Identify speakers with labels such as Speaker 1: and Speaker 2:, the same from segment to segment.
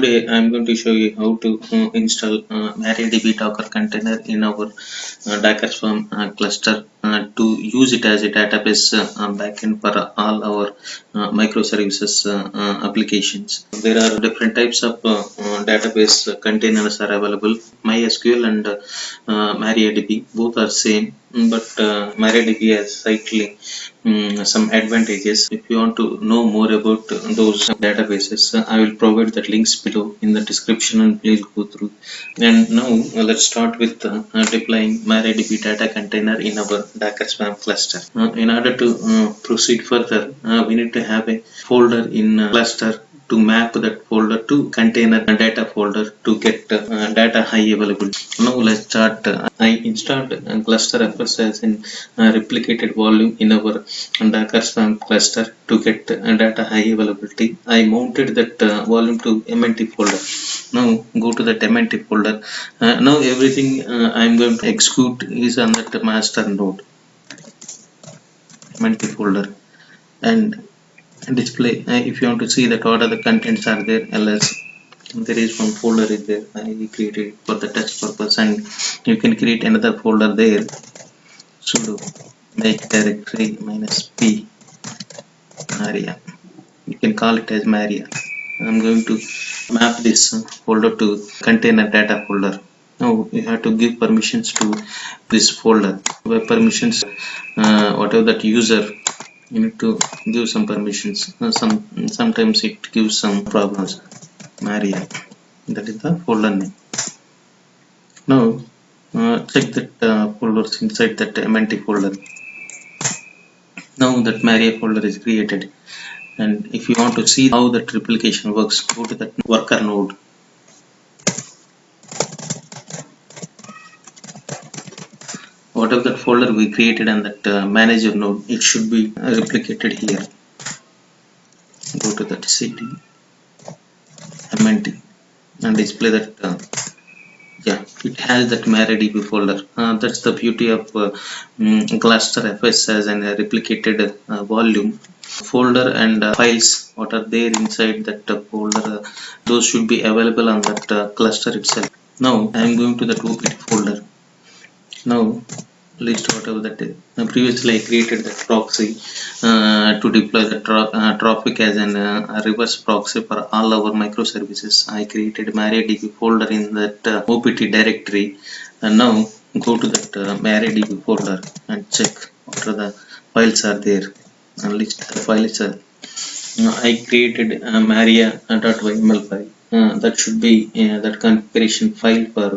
Speaker 1: Today I am going to show you how to install MariaDB Docker container in our Docker Swarm cluster to use it as a database backend for all our microservices applications. There are different types of database containers are available. MySQL and MariaDB both are same, but MariaDB has slightly some advantages. If you want to know more about those databases, I will provide the links below in the description, and please go through. And now let's start with deploying MariaDB data container in our Docker Swarm cluster. In order to proceed further, we need to have a folder in cluster to map that folder to container data folder to get data high available. Now let's start. I installed Glusterfs as in replicated volume in our Docker Swarm cluster to get data high availability. I mounted that volume to MNT folder. Now go to that MNT folder. Now everything I am going to execute is on that master node MNT folder, and display. If you want to see that what are the contents are there, ls there is one folder is there. I created for the test purpose, and you can create another folder there. Sudo make directory -p Maria. You can call it as Maria. I'm going to map this folder to container data folder. Now you have to give permissions to this folder. Web permissions, whatever that user, you need to give some permissions. Sometimes it gives some problems. Maria, that is the folder name. Now check that folders inside that MNT folder. Now that Maria folder is created, and if you want to see how that replication works, go to that worker node. Whatever that folder we created on that manager node, it should be replicated here. Go to that cd MNT and display that. It has that MariaDB folder. That's the beauty of Glusterfs as a replicated volume folder, and files what are there inside that folder, those should be available on that cluster itself. Now I am going to that opt folder. Now list whatever that is. Previously I created that proxy to deploy the Traefik as a reverse proxy for all our microservices. I created MariaDB folder in that opt directory, and now go to that MariaDB folder and check what are the files are there, and list the files. I created maria.yml file. That should be that configuration file for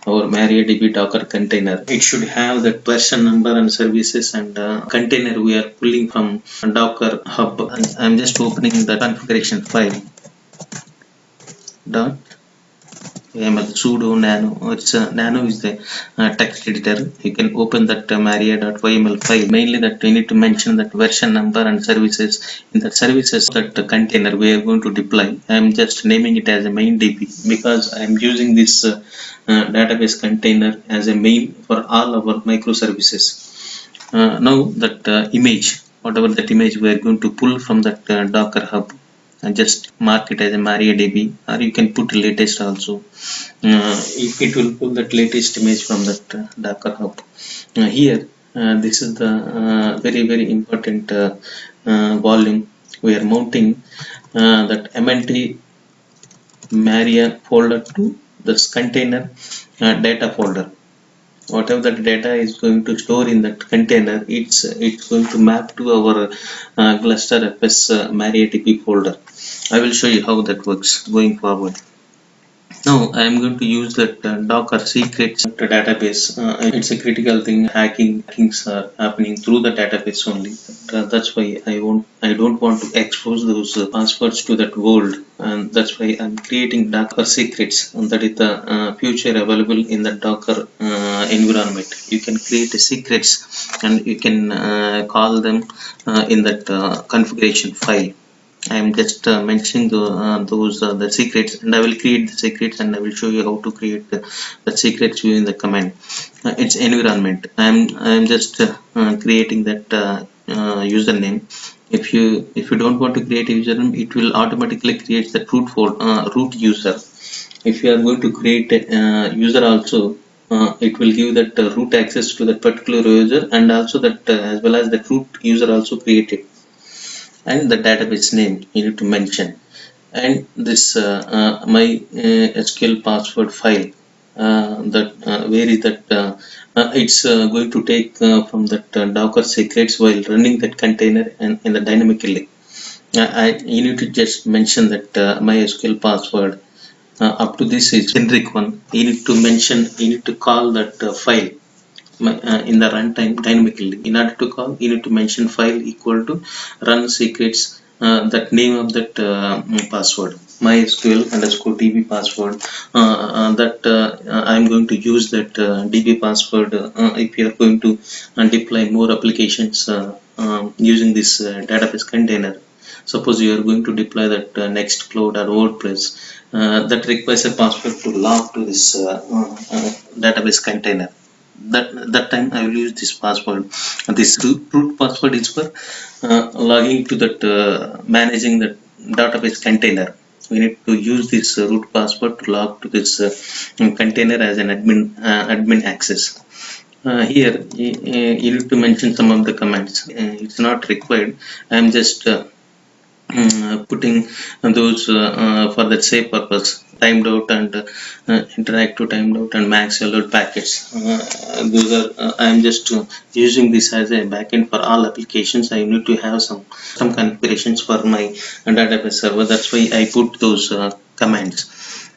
Speaker 1: our MariaDB Docker container. It should have that version number and services and container we are pulling from Docker Hub. I'm just opening the configuration file. YAML sudo nano. It's nano is the text editor. You can open that maria.yml file. Mainly that we need to mention that version number and services. In that services, that container we are going to deploy, I am just naming it as a main DB because I am using this database container as a main for all our microservices. Now that image, whatever that image we are going to pull from that Docker Hub, and just mark it as a MariaDB, or you can put latest also. It will pull that latest image from that Docker Hub. Here this is the very important volume we are mounting that MNT Maria folder to this container data folder. Whatever that data is going to store in that container, it's going to map to our Glusterfs MariaDB folder. I will show you how that works going forward. Now I am going to use that Docker secrets database. It's a critical thing. Hackings are happening through the database only. That's why I don't want to expose those passwords to that world, and that's why I'm creating Docker secrets, and that is the future available in the Docker environment. You can create secrets and you can call them in that configuration file. I am just mentioning the secrets, and I will create the secrets, and I will show you how to create the secrets using the command. It's environment. I am just creating that username, If you don't want to create a username, it will automatically create the root user. If you are going to create a user also, it will give that root access to that particular user, and also that as well as the root user also created, and the database name you need to mention, and this my SQL password file, that where is that it's going to take from that Docker secrets while running that container and in the dynamically. You need to just mention that MySQL password up to this is generic one. You need to mention, you need to call that file in the runtime dynamically. In order to call, you need to mention file equal to run secrets, that name of that password, mysql underscore db password, that I'm going to use that db password if you are going to deploy more applications using this database container. Suppose you are going to deploy that Nextcloud or WordPress, that requires a password to log to this database container. That time I will use this password. This root password is for logging to that managing the database container. We need to use this root password to log to this container as an admin access. Here you need to mention some of the commands. It's not required. I am just putting those for that same purpose: timed out and interactive timed out and max load packets. Those are I'm just using this as a backend for all applications. I need to have some configurations for my database server. That's why I put those commands.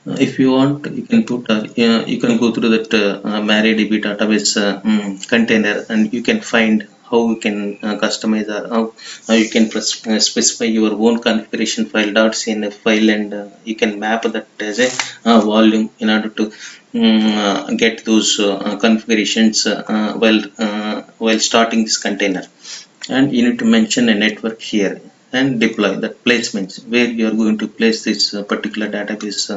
Speaker 1: If you want, you can put you can go through that MariaDB database container, and you can find how you can customize, or how you can specify your own configuration file .cnf file, and you can map that as a volume in order to get those configurations while starting this container. And you need to mention a network here and deploy that placements where you are going to place this particular database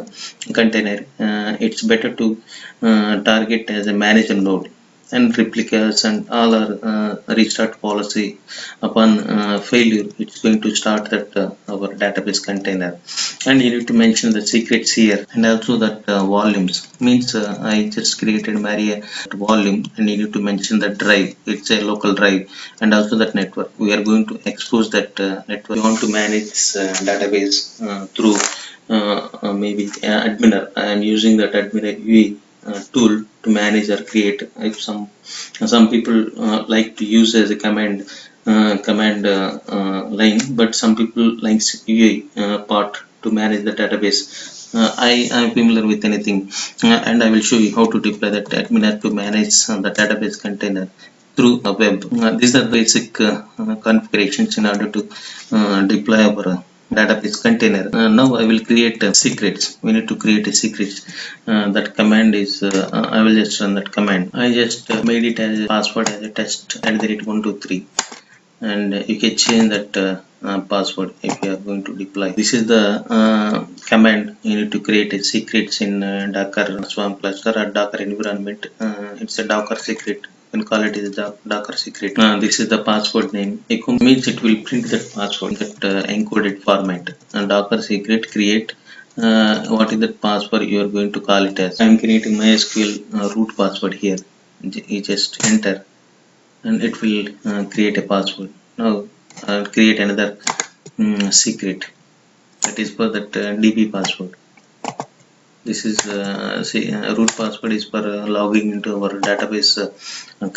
Speaker 1: container. It's better to target as a manager node, and replicas and all our restart policy. Upon failure, it's going to start that our database container. And you need to mention the secrets here, and also that volumes means I just created Maria volume, and you need to mention the drive. It's a local drive, and also that network. We are going to expose that network. We want to manage this database through maybe adminer. I am using that adminer UI tool to manage or create. If some people like to use as a command line, but some people likes UI part to manage the database. I am familiar with anything, and I will show you how to deploy that adminer to manage the database container through a web. These are basic configurations in order to deploy our database container. Now I will create secrets. We need to create a secret. That command is I will just run that command. I just made it as a password as a test @123, and you can change that password if you are going to deploy. This is the command. You need to create a secrets in Docker Swarm cluster or Docker environment. It's a Docker secret. You can call it as a Docker secret. This is the password name. Echo means it will print that password in that encoded format. Docker secret create. What is that password you are going to call it as? I am creating MySQL root password here. You just enter, and it will create a password. Now I'll create another secret, that is for that DB password. This is root password is for logging into our database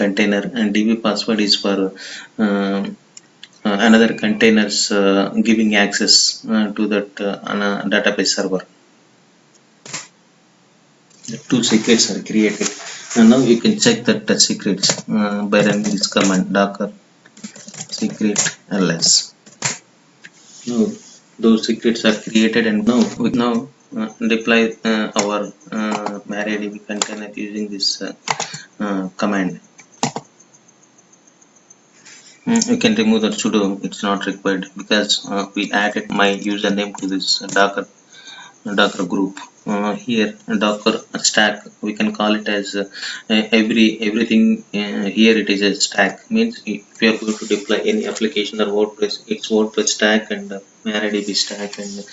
Speaker 1: container, and DB password is for another containers giving access to that database server. The two secrets are created, and now you can check that the secrets by running this command docker secret ls. Now those secrets are created, and now we now deploy our MariaDB container using this command. You can remove that sudo. It's not required because we added my username to this Docker Docker group. Here Docker stack, we can call it as everything. Here it is a stack, means if you are going to deploy any application or WordPress, it's WordPress stack, and MariaDB stack, and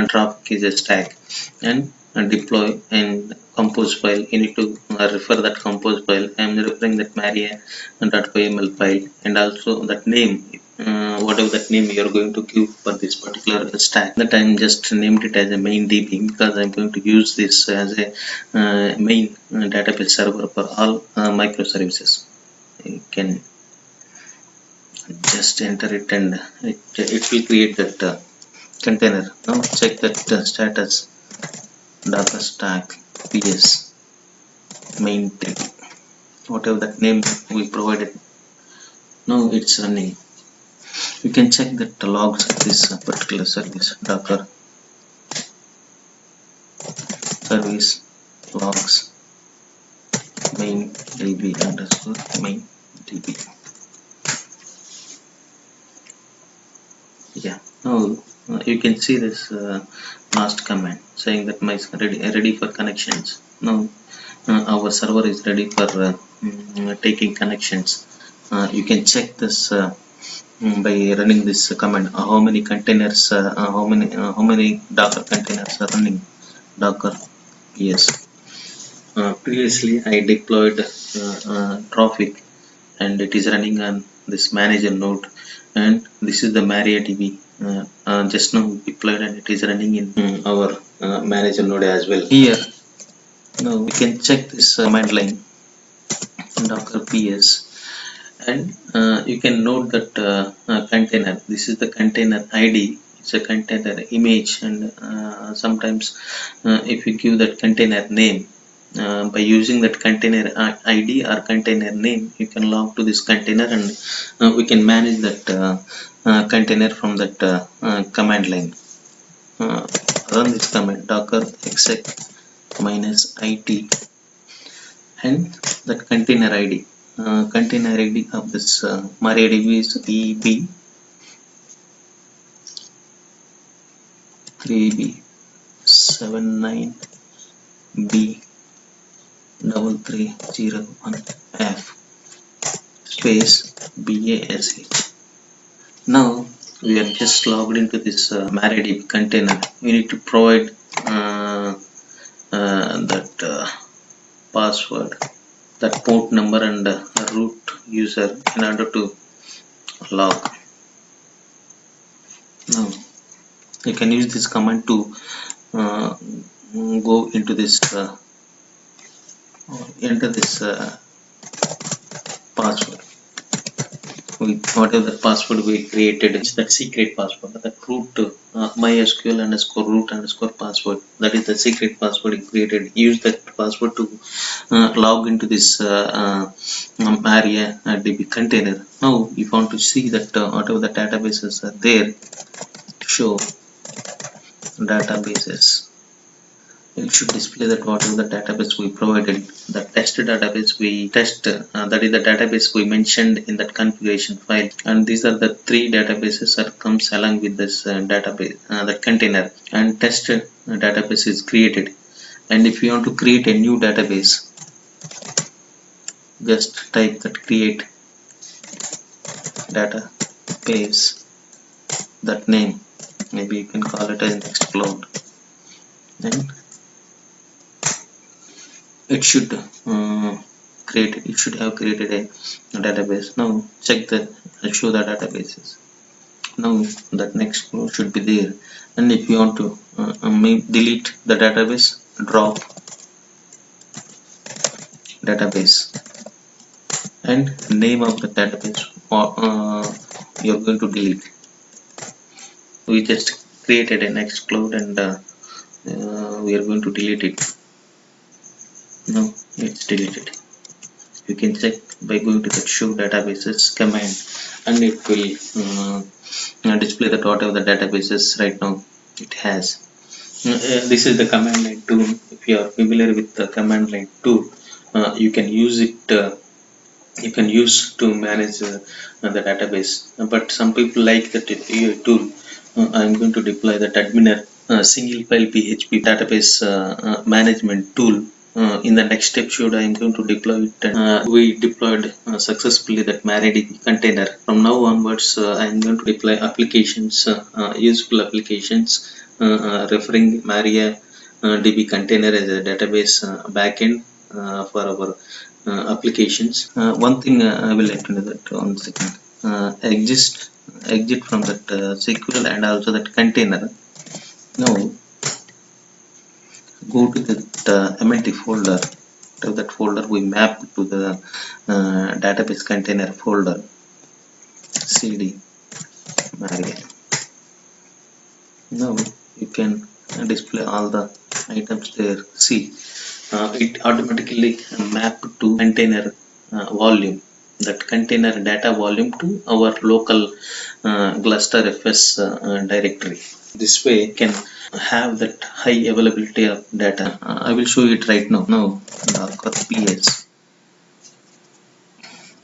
Speaker 1: Traefik is a stack, and deploy and compose file. You need to refer that compose file. I am referring that maria.yml file, and also that name, whatever that name you are going to give for this particular stack. That I'm just named it as a main DB, because I'm going to use this as a main database server for all microservices. You can just enter it, and it will create that container. Now check that status docker stack ps main DB, whatever that name we provided. Now it's running. You can check that the logs of this particular service, docker service logs main db underscore main db. Yeah, now you can see this last command saying that my ready for connections. Now our server is ready for taking connections. You can check this by running this command. How many containers, how many docker containers are running? Docker yes. Previously I deployed Traefik, and it is running on this manager node, and this is the MariaDB just now deployed, and it is running in our manager node as well. Here now we can check this command line docker ps, and you can note that container, this is the container id, it's a container image, and sometimes if you give that container name, by using that container id or container name, you can log to this container, and we can manage that container from that command line. Run this command docker exec -it, and that container id, container id of this MariaDB is EB3B79B3301F space BASH. Now we are just logged into this MariaDB container. We need to provide that password, that port number, and root user in order to log. Now you can use this command to go into this enter this password with whatever the password we created. It's that secret password, that root mysql underscore root underscore password, that is the secret password you created. Use that password to log into this MariaDB container. Now if you want to see that whatever the databases are there, show databases, it should display that whatever the database we provided, the test database we test, that is the database we mentioned in that configuration file, and these are the three databases that comes along with this database, that container, and test database is created. And if you want to create a new database, just type that create database, that name, maybe you can call it as Nextcloud, then it should it should have created a database. Now check that, show the databases. Now that Nextcloud should be there, and if you want to delete the database, drop database and name of the database you are going to delete. We just created a Nextcloud, and we are going to delete it. Now it's deleted. You can check by going to the show databases command, and it will display that whatever the databases right now it has. This is the command line tool. If you are familiar with the command line tool, you can use it. You can use to manage the database. But some people like that tool. I'm going to deploy that adminer single file PHP database management tool. In the next step, I am going to deploy it. We deployed successfully that MariaDB container. From now onwards, I am going to deploy applications, useful applications, referring MariaDB container as a database backend for our applications. One thing I will let you know that 1 second. Exit from that SQL and also that container. Now go to that MLT folder. To that folder we map to the database container folder. CD Maria. Now you can display all the items there. See, it automatically map to container volume. That container data volume to our local Glusterfs directory. This way you can have that high availability of data. I will show it right now. Now docker ps.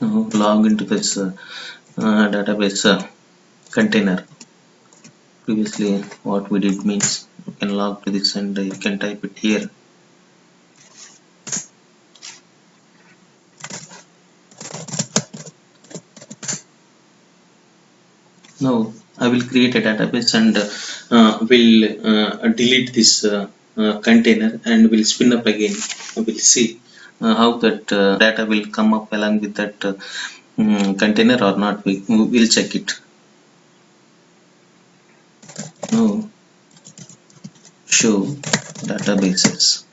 Speaker 1: Now log into this database container. Previously what we did means you can log to this and you can type it here. Now I will create a database and will delete this container and will spin up again. We'll see how that data will come up along with that container or not. We will check it. Now show databases.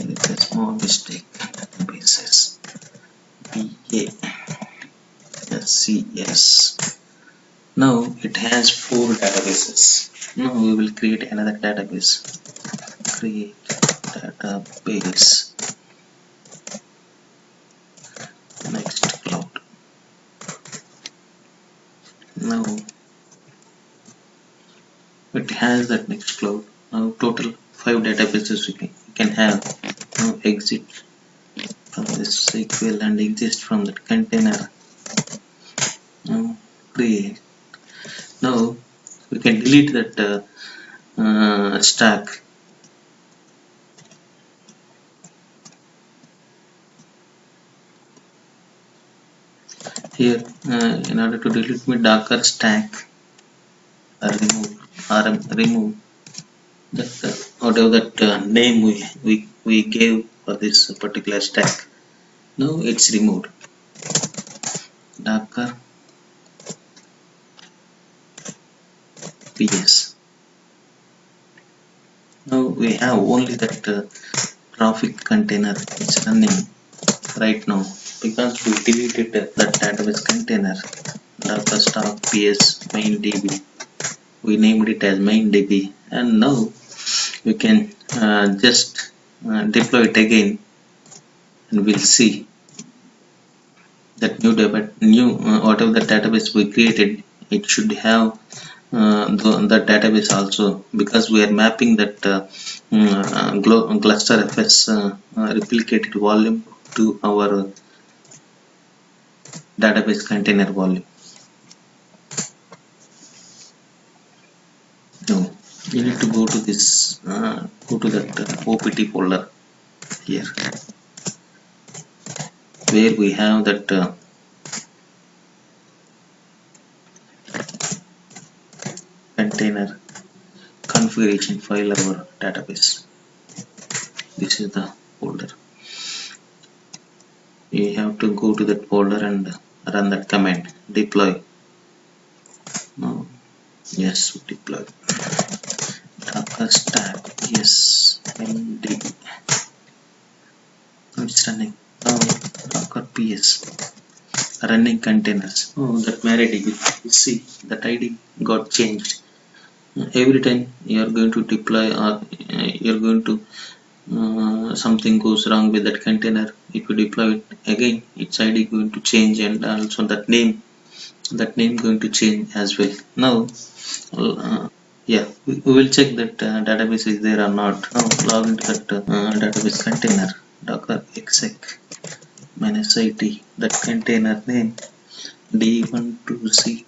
Speaker 1: It's a small mistake. Databases. BASCS. Now it has 4 databases. Now we will create another database. Create database. Next cloud. Now it has that next cloud. Now total 5 databases we can have. Now exit from this SQL and exist from that container. Now create. Now we can delete that stack. Here in order to delete me docker stack remove that whatever that name we gave for this particular stack. Now it's removed. Docker ps. Now we have only that Traefik container is running right now because we deleted that database container. Docker stock ps MariaDB. We named it as MariaDB, and now we can just deploy it again, and we'll see that new whatever the database we created, it should have the database also, because we are mapping that Glusterfs replicated volume to our database container volume. Now you need to go to this go to that opt folder here, where we have that container configuration file of our database. This is the folder. You have to go to that folder and run that command deploy. Now yes, deploy docker stack yes MariaDB. It's running. Now docker ps running containers. Oh, that MariaDB, you see that ID got changed. Every time you are going to deploy or you are going to something goes wrong with that container, if you deploy it again, its ID going to change, and also that name going to change as well. Now yeah, we will check that database is there or not. Now log into that database container docker exec -it, that container name D123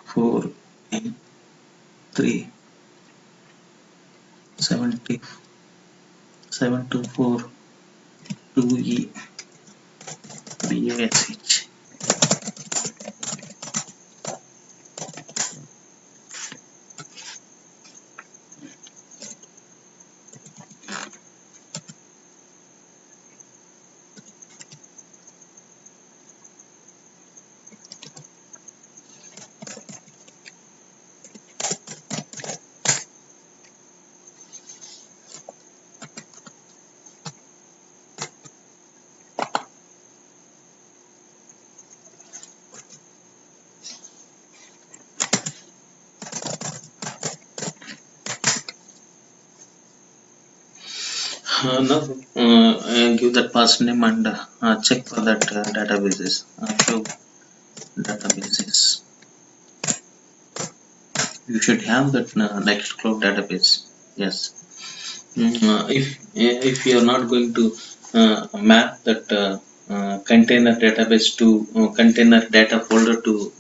Speaker 1: 483 70 724 2E BASH. Now give that pass name and check for that databases. Show databases. You should have that Nextcloud database. Yes. If you are not going to map that container database to container data folder to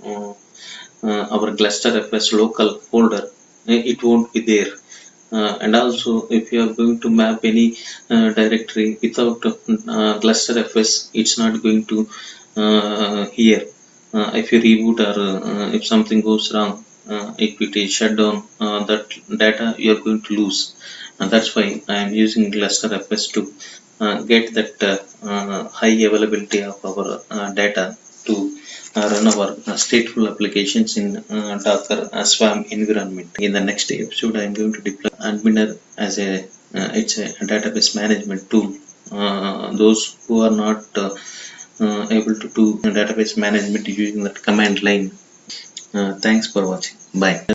Speaker 1: our Glusterfs local folder, it won't be there. And also, if you are going to map any directory without Glusterfs, it's not going to here. If you reboot or if something goes wrong, if it is shut down, that data you are going to lose. And that's why I am using Glusterfs to get that high availability of our data to run our stateful applications in Docker Swarm environment. In the next episode, I am going to deploy Adminer as it's a database management tool. Those who are not able to do database management using that command line. Thanks for watching. Bye.